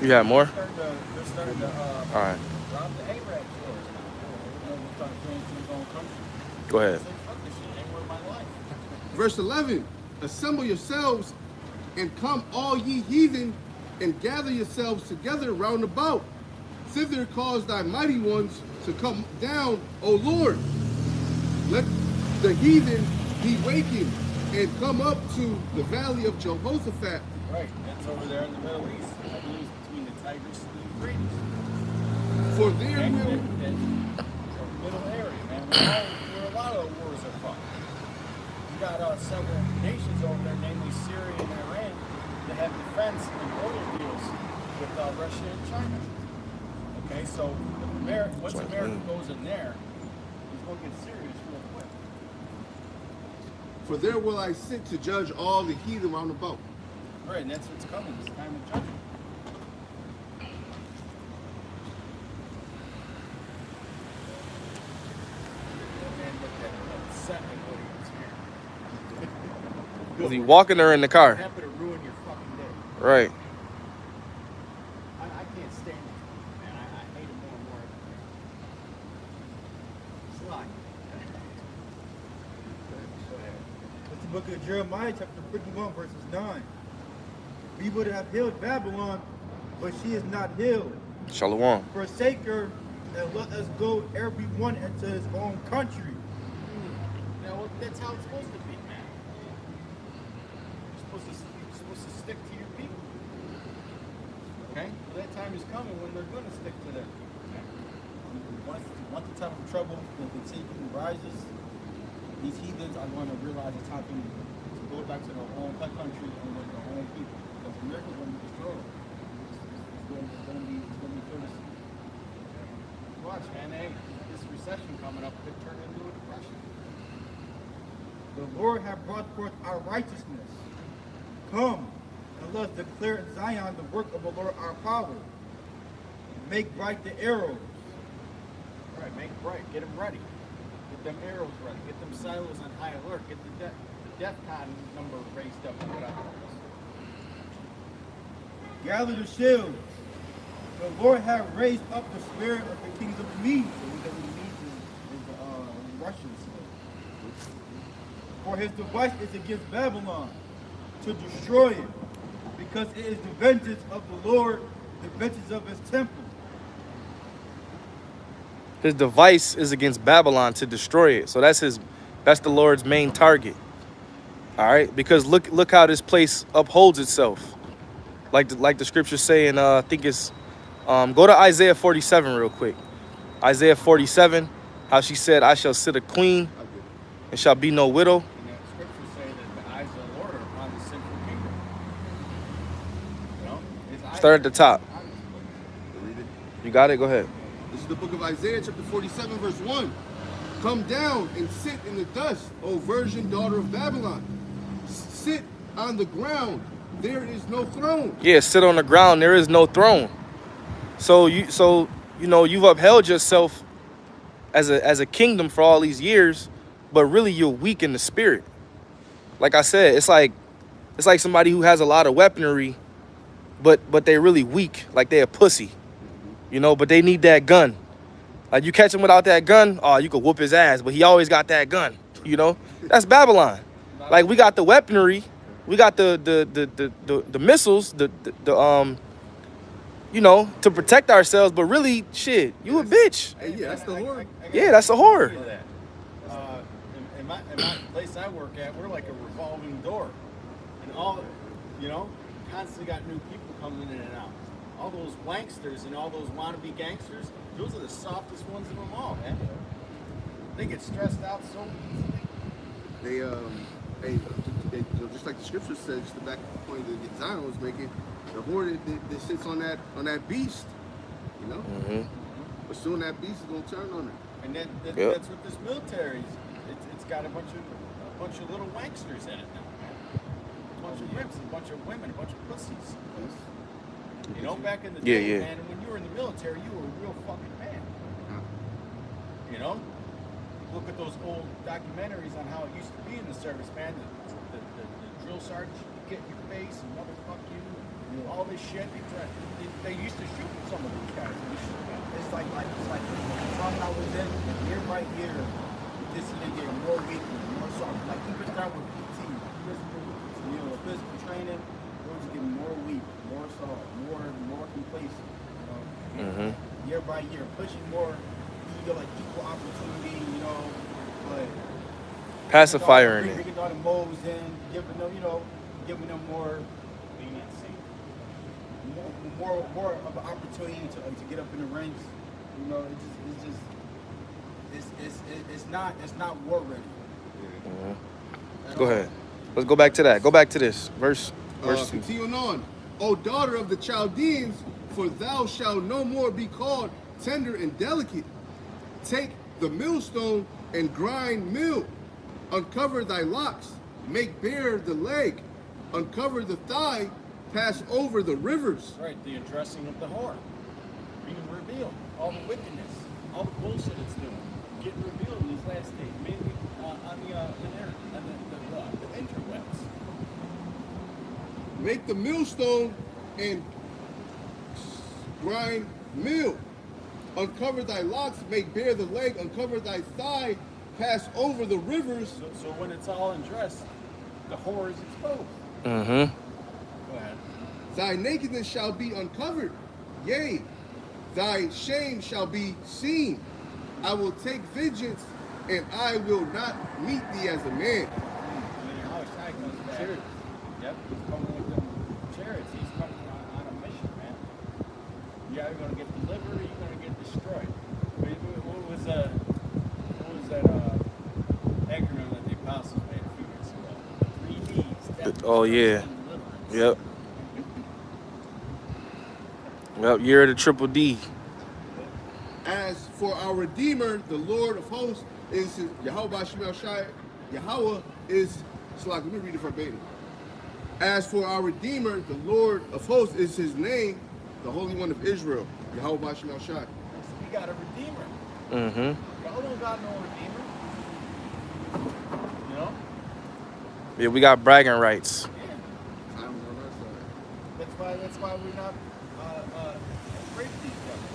You got more?
They're starting to
All right.
rob the Arab stores now. You know, they're starting to go into his own country.
Go ahead.
Say, fuck this shit, ain't worth my life.
Verse 11, assemble yourselves and come all ye heathen and gather yourselves together round about. Thither cause thy mighty ones to come down, O Lord. Let the heathen be wakened and come up to the valley of Jehoshaphat.
Right, that's over there in the Middle East. I believe it's between the Tigris and the Euphrates.
For there
And
will
the middle area, man. Where a lot of wars are fought. You got several nations over there, namely Syria and Iran, that have defense and oil deals with Russia and China. Okay, so once America goes in there, it's going to get serious real quick.
For there will I sit to judge all the heathen round about.
Right, and that's what's coming. It's time of judgment. Man, look at that set and what he was here.
Was he walking or in the car?
Happy to ruin your fucking day.
Right.
I can't stand it, man. I hate it more and more. Sly.
It's the book of Jeremiah, chapter 51, verses 9. We would have healed Babylon, but she is not healed.
Shalom.
Forsake her, and let us go every one into his own country.
You know, that's how it's supposed to be, man. You're supposed to stick to your people. Okay? Well, that time is coming when they're going to stick to their people. Okay? Once the time of trouble, when the taking rises, these heathens are going to realize it's time to go back to their own country and with their own people. Because America's going to be destroyed. It's going to be filled with. Watch, man. Hey, this recession coming up could turn into a depression.
The Lord hath brought forth our righteousness. Come, and let us declare in Zion the work of the Lord our power. Make bright the arrows.
Right, make bright. Get them ready. Get them arrows ready. Get them silos on high alert. Get the DEFCON number raised up or whatever.
Gather the shields. The Lord hath raised up the spirit of the kings of the Medes.
So we got the Medes is the Russians.
For his device is against Babylon, to destroy it, because it is the vengeance of the Lord, the vengeance of his temple.
His device is against Babylon to destroy it. So that's the Lord's main target. All right, because look how this place upholds itself. Like the scriptures say, and I think it's go to Isaiah 47 real quick. Isaiah 47, how she said, "I shall sit a queen, and shall be no widow."
And the scriptures say that the eyes of the Lord are upon the sinful kingdom. You know? His eyes
Start at the top.
are upon this place.
You got it? Go ahead.
This is the book of Isaiah, chapter 47, verse 1. Come down and sit in the dust, O virgin daughter of Babylon. Sit on the ground. There is no throne.
Yeah, sit on the ground. There is no throne. So you know, you've upheld yourself as a kingdom for all these years, but really you're weak in the spirit. Like I said, it's like somebody who has a lot of weaponry, but they really weak, like they're a pussy. You know, but they need that gun. Like you catch him without that gun, oh, you could whoop his ass, but he always got that gun. You know, that's Babylon. Like we got the weaponry, we got the missiles, you know, to protect ourselves, but really, shit, you a bitch.
Hey, yeah, that's the whore.
Yeah, that's a whore.
In my place I work at, we're like a revolving door, and all, you know, constantly got new people coming in and out. All those wanksters and all those wannabe gangsters, those are the softest ones of them all, man. They get stressed out so easily.
They just like the scripture says, just the back point that Zion was making, the whore that sits on that beast, you know. But soon that beast is gonna turn on her.
And then that's what this military is. It's got a bunch of little wanksters in it now, man. A bunch of rips, a bunch of women, a bunch of pussies. You know, back in the day, man, when you were in the military, you were a real fucking man. You know? Look at those old documentaries on how it used to be in the service, man. The drill sergeant should get in your face and motherfuck you, and all this shit. They used to shoot some of these guys.
It's like the time I was in, year by year, just getting more weak, more soft. Like even start with PT, you know, physical training, it was getting more weak, more soft, more complacent. You know, year by year, pushing more, like equal opportunity, you know, but
Pacifier in it.
bringing all the moves in, giving them, you know, giving them more leniency, more of an opportunity to get up in the ranks. You know, it's not war ready.
Go ahead. Let's go back to that. Go back to this verse. Verse 2.
Continuing on. O daughter of the Chaldeans, for thou shalt no more be called tender and delicate. Take the millstone and grind mill. Uncover thy locks. Make bare the leg. Uncover the thigh. Pass over the rivers.
Right, the addressing of the whore. Being revealed. All the wickedness. All the bullshit it's doing. Getting revealed in these last days. Mainly on the interwebs.
Make the millstone and grind mill. Uncover thy locks, make bare the leg, uncover thy thigh, pass over the rivers.
So when it's all undressed, the whore is exposed.
Mm-hmm.
Go ahead.
Thy nakedness shall be uncovered, yea, thy shame shall be seen. I will take vengeance, and I will not meet thee as a man.
Charity. Yep, he's coming with them chariots. He's coming on a mission, man. You're either going to get delivered or you're going to get destroyed. What was that acronym that the apostles made a few weeks ago? The 3 Ds. Death,
Oh, yeah.
destruction, and deliverance.
Yep, year of the triple D.
As for our Redeemer, the Lord of hosts is Yahweh Shemel Shai. Yahweh is, let me read it verbatim. As for our Redeemer, the Lord of hosts is his name, the Holy One of Israel, Yahweh Shemel Shai.
We got a Redeemer.
Mm-hmm.
Y'all don't got no Redeemer. You know?
Yeah, we got bragging rights.
Yeah. That's why we're not afraid of these brothers.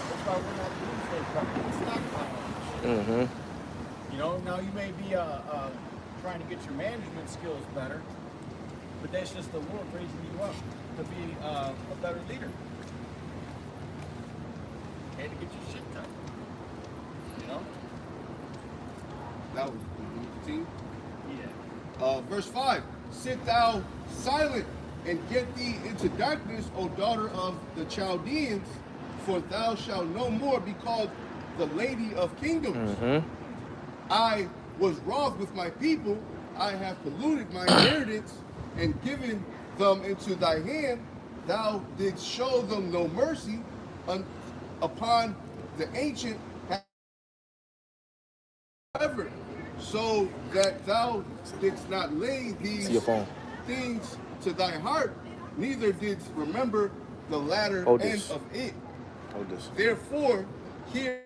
That's why we're not doing slave companies. Stockpiling. You know, now you may be trying to get your management skills better, but that's just the Lord raising you up to be a better leader. And to get your shit done. You know?
That was 15.
Yeah.
Verse 5. Sit thou silent and get thee into darkness, O daughter of the Chaldeans, for thou shalt no more be called the Lady of Kingdoms. I was wroth with my people. I have polluted my inheritance and given them into thy hand. thou didst show them no mercy upon the ancient ever, so that thou didst not lay these
See your phone.
things to thy heart, neither didst remember the latter
Hold
end
this.
of it.
Hold this.
Therefore, here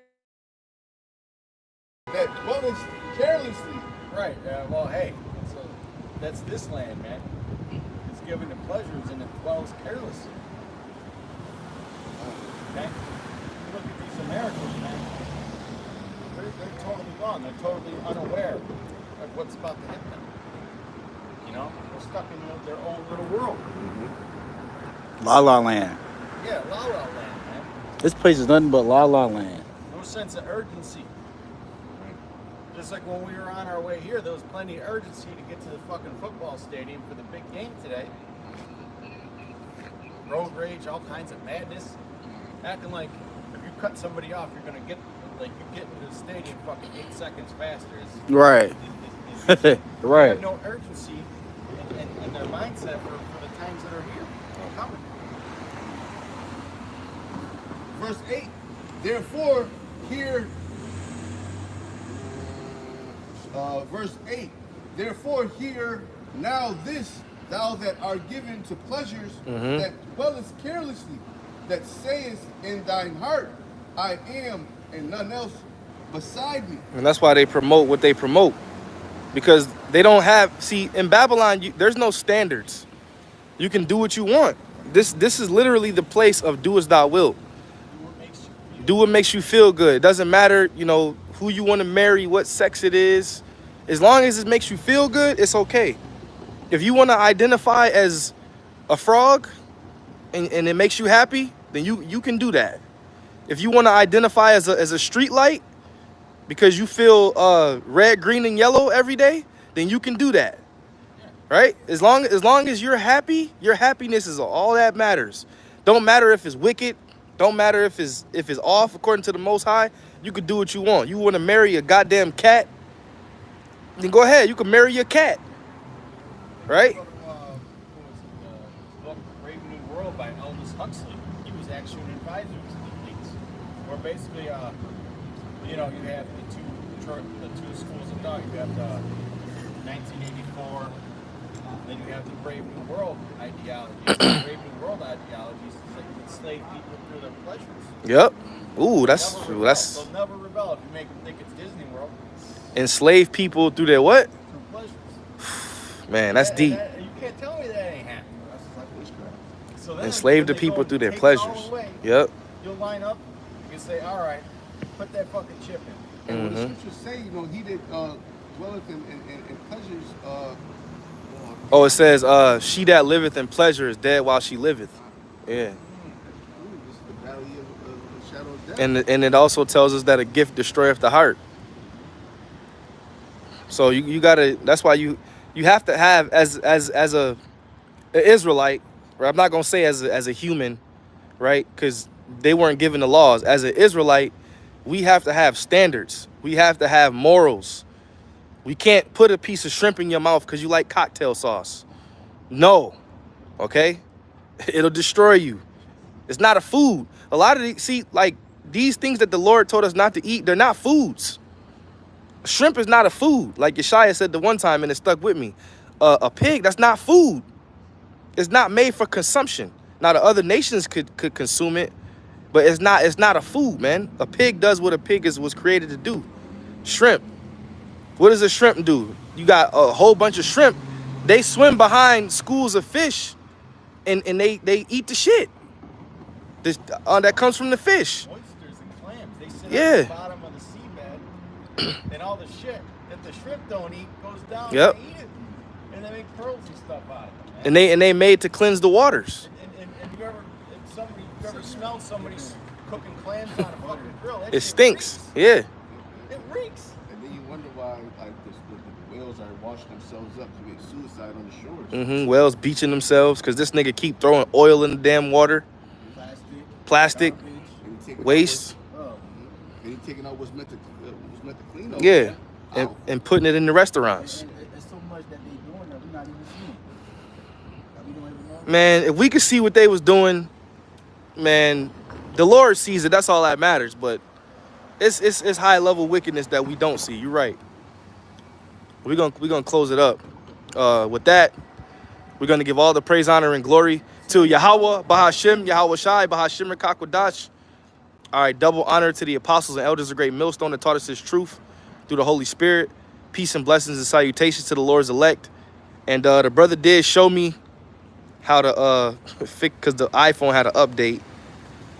that dwellest carelessly.
Right. Well, hey, so that's this land, man. It's given to pleasures and it dwells carelessly. Okay? Look at these Americans, man. They're totally gone. They're totally unaware of what's about to hit them. You know? They're stuck in their own little world.
La La Land.
Yeah, la la land, man.
This place is nothing but La La Land.
No sense of urgency. Just like when we were on our way here, there was plenty of urgency to get to the fucking football stadium for the big game today. Road rage, all kinds of madness. Acting like if you cut somebody off, you're gonna get, like, you get into the stadium fucking 8 seconds faster.
Right.
They
Right.
have no urgency in their mindset for the times that are here. Coming.
Verse 8. Therefore, here, verse 8. Therefore, hear now this, thou that art given to pleasures, that dwellest carelessly, that sayest in thine heart, I am, and none else beside me.
And that's why they promote what they promote. Because they don't have, see, in Babylon, there's no standards. You can do what you want. This is literally the place of do as thou wilt. Do what makes you feel good. It doesn't matter, you know, who you want to marry, what sex it is. As long as it makes you feel good, it's okay. If you want to identify as a frog and it makes you happy, then you can do that. If you want to identify as a street light because you feel red, green, and yellow every day, then you can do that. Right? As long as you're happy, your happiness is all that matters. Don't matter if it's wicked. Don't matter if it's off according to the Most High. You could do what you want. You want to marry a goddamn cat? Then go ahead. You can marry your cat. Right?
What was the book Brave New World by Aldous Huxley? He was actually an advisor to the elites. Where basically, you know, you have the two schools of thought. You have the 1984. Then you have the Brave New World ideology. The Brave New World ideology is like enslave people through their pleasures.
Yep. Ooh, that's
They'll never rebel if you make them think it's Disney World.
enslave people through their what?
Through pleasures.
Man, that's deep.
You can't tell me that ain't happening.
That's like witchcraft.
So then,
Enslave
when
the
they
people
go
through their
take it all
pleasures.
away,
Yep.
You'll line up. You can say, all right, put that fucking chip in.
And when the scriptures say, you know, he that dwelleth in pleasures,
Oh, it says, she that liveth in pleasure is dead while she liveth. Yeah.
this is the valley of the shadow of death.
And it also tells us that a gift destroyeth the heart. So you gotta, that's why you have to have as a Israelite, or I'm not gonna say as a human, right? Because they weren't given the laws. As an Israelite, we have to have standards. We have to have morals. We can't put a piece of shrimp in your mouth because you like cocktail sauce. No, okay? It'll destroy you. It's not a food. A lot of these things that the Lord told us not to eat, they're not foods. Shrimp is not a food. Like Yeshaya said the one time, and it stuck with me. A pig, that's not food. It's not made for consumption. Now, the other nations could consume it, but it's not a food, man. A pig does what a pig was created to do. Shrimp. What does a shrimp do? You got a whole bunch of shrimp. They swim behind schools of fish, and they eat the shit. That comes from the fish.
Oysters and clams, they sit
Yeah.
at the bottom of the seabed, and all the shit that the shrimp don't eat goes down
Yep.
and they eat it. And they make pearls and stuff out of it, man.
And they made to cleanse the waters.
And you ever smelled somebody cooking clams on a fucking grill? That
It
shit
stinks.
reeks.
Yeah.
It reeks.
And then you wonder why, like, the whales are washing themselves up to commit suicide on the shores.
Whales beaching themselves because this nigga keep throwing oil in the damn water. Plastic.
And he taking
Waste.
Out and he taking out what's meant to clean up.
Yeah.
Out.
And putting it in the restaurants.
And it's so much that they doing that we're not even seeing. That we don't even know
man, if we could see what they was doing, man, the Lord sees it. That's all that matters. But it's high level wickedness that we don't see. You're right. We're gonna close it up. With that, we're gonna give all the praise, honor, and glory to Yahweh, Bahashim, Yahweh Shai, Bahashim Rakakwadash. All right, double honor to the apostles and elders of Great Millstone that taught us this truth through the Holy Spirit. Peace and blessings and salutations to the Lord's elect. And the brother did show me how to fix, because the iPhone had an update.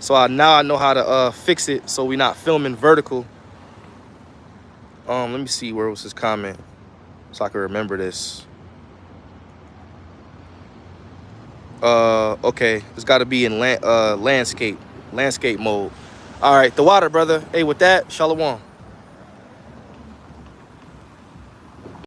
So now I know how to fix it so we're not filming vertical. Let me see, where was his comment so I can remember this. Okay, it's got to be in landscape mode. All right, the water, brother. Hey, with that, shalom.